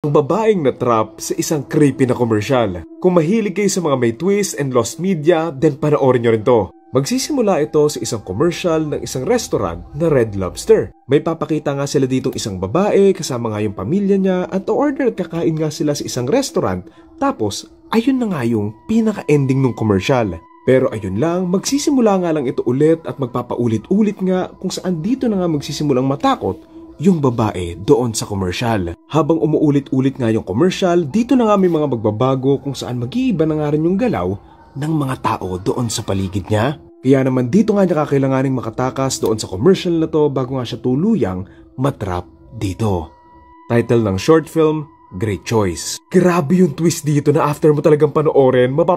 Ang babaeng na-trap sa isang creepy na komersyal. Kung mahilig kayo sa mga may twist and lost media, then panoorin nyo rin to. Magsisimula ito sa isang commercial ng isang restaurant na Red Lobster. May papakita nga sila ditong isang babae, kasama nga yung pamilya niya, at order at kakain nga sila sa isang restaurant. Tapos, ayun na nga yung pinaka-ending ng commercial. Pero ayun lang, magsisimula nga lang ito ulit at magpapaulit-ulit nga kung saan dito na nga magsisimulang matakot yung babae doon sa commercial. Habang umuulit-ulit nga yung commercial, dito na nga may mga magbabago kung saan mag-iiba na nga rin yung galaw ng mga tao doon sa paligid niya. Kaya naman dito nga niya kakailanganing makatakas doon sa commercial na to bago nga siya tuluyang matrap dito. Title ng short film, Great Choice. Grabe yung twist dito na after mo talagang panoorin, what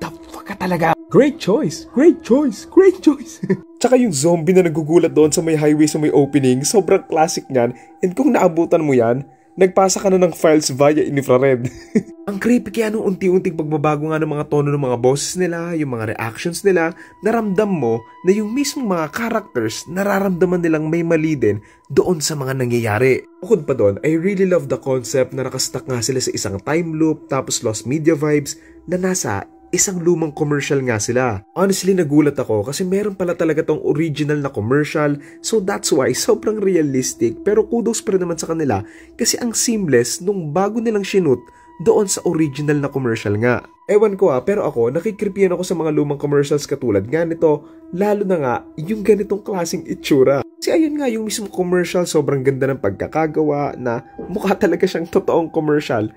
the fuck ka talaga. Great choice, great choice, great choice. Tsaka yung zombie na nagugulat doon sa may highway sa may opening, sobrang classic niyan. And kung naabutan mo yan, nagpasa ka na ng files via infrared. Ang creepy kaya nung unti-unting pagbabago nga ng mga tono ng mga boses nila, yung mga reactions nila, naramdam mo na yung mismong mga characters nararamdaman nilang may mali din doon sa mga nangyayari. Bukod pa doon, I really love the concept na nakastuck nga sila sa isang time loop tapos lost media vibes na nasa isang lumang commercial nga sila. Honestly, nagulat ako kasi meron pala talaga tong original na commercial, so that's why sobrang realistic, pero kudos pa rin naman sa kanila kasi ang seamless nung bago nilang shoot doon sa original na commercial nga. Ewan ko pero ako nakikripian ako sa mga lumang commercials katulad nga nito, lalo na nga yung ganitong klaseng itsura. Kasi ayun nga yung mismo commercial, sobrang ganda ng pagkakagawa na mukha talaga siyang totoong commercial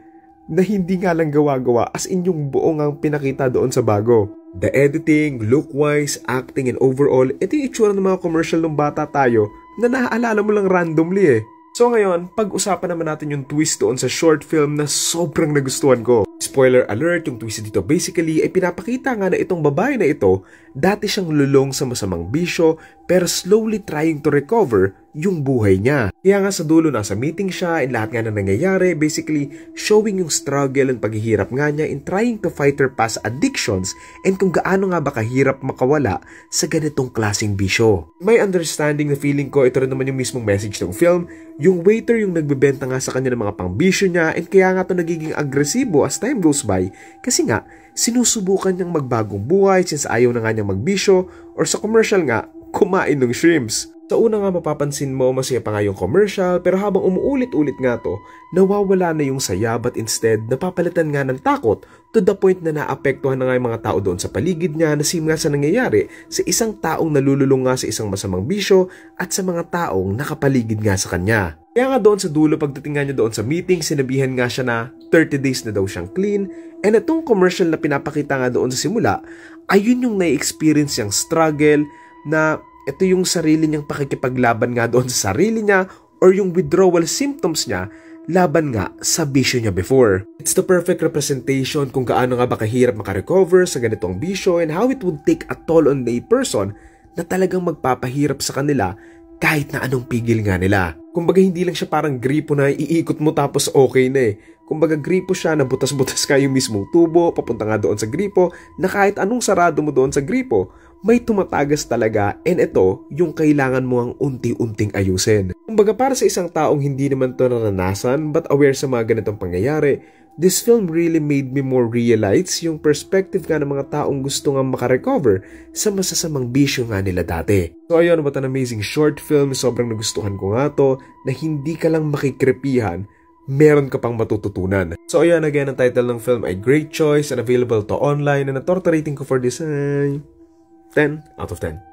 na hindi nga lang gawa-gawa, as in yung buong ang pinakita doon sa bago. The editing, look-wise, acting, and overall, ito yung itsura ng mga commercial ng bata tayo na naaalala mo lang randomly eh. So ngayon, pag-usapan naman natin yung twist doon sa short film na sobrang nagustuhan ko. Spoiler alert, yung twist dito basically ay pinapakita nga na itong babae na ito, dati siyang lulong sa masamang bisyo pero slowly trying to recover yung buhay niya. Kaya nga sa dulo nasa meeting siya and lahat nga na nangyayari, basically showing yung struggle and paghihirap nga niya in trying to fight her past addictions and kung gaano nga ba kahirap makawala sa ganitong klaseng bisyo. My understanding na feeling ko, ito rin naman yung mismong message ng film, yung waiter yung nagbebenta nga sa kanya ng mga pangbisyo niya and kaya nga to nagiging agresibo as time goes by kasi nga sinusubukan niyang magbagong buhay since ayaw na nga niyang magbisyo or sa commercial nga kumain ng shrimps. Sa una nga mapapansin mo masaya pa nga yung commercial pero habang umuulit-ulit nga to, nawawala na yung saya but instead napapalitan nga ng takot to the point na naapektuhan na nga yung mga tao doon sa paligid niya na same nga sa nangyayari sa isang taong nalululong nga sa isang masamang bisyo at sa mga taong nakapaligid nga sa kanya. Kaya nga doon sa dulo pagdating nga niya doon sa meeting, sinabihan nga siya na 30 days na daw siyang clean and itong commercial na pinapakita nga doon sa simula, ayun yung na-experience yung struggle na ito yung sarili niyang pakikipaglaban nga doon sa sarili niya or yung withdrawal symptoms niya laban nga sa bisyo niya before. It's the perfect representation kung gaano nga ba kahirap makarecover sa ganitong bisyo and how it would take a toll on a person na talagang magpapahirap sa kanila kahit na anong pigil nga nila. Kumbaga hindi lang siya parang gripo na iikot mo tapos okay na eh. Kumbaga gripo siya na butas-butas ka yung mismong tubo, papunta nga doon sa gripo na kahit anong sarado mo doon sa gripo, may tumatagas talaga and ito yung kailangan mo ang unti-unting ayusin. Kumbaga para sa isang taong hindi naman to naranasan but aware sa mga ganitong pangyayari, this film really made me more realize yung perspective nga ng mga taong gusto nga makarecover sa masasamang bisyo nga nila dati. So ayun, what an amazing short film, sobrang nagustuhan ko nga to na hindi ka lang makikrepihan, meron ka pang matututunan. So ayan, again, ang title ng film ay Great Choice and available to online and ang torta rating ko for this ay 10 out of 10.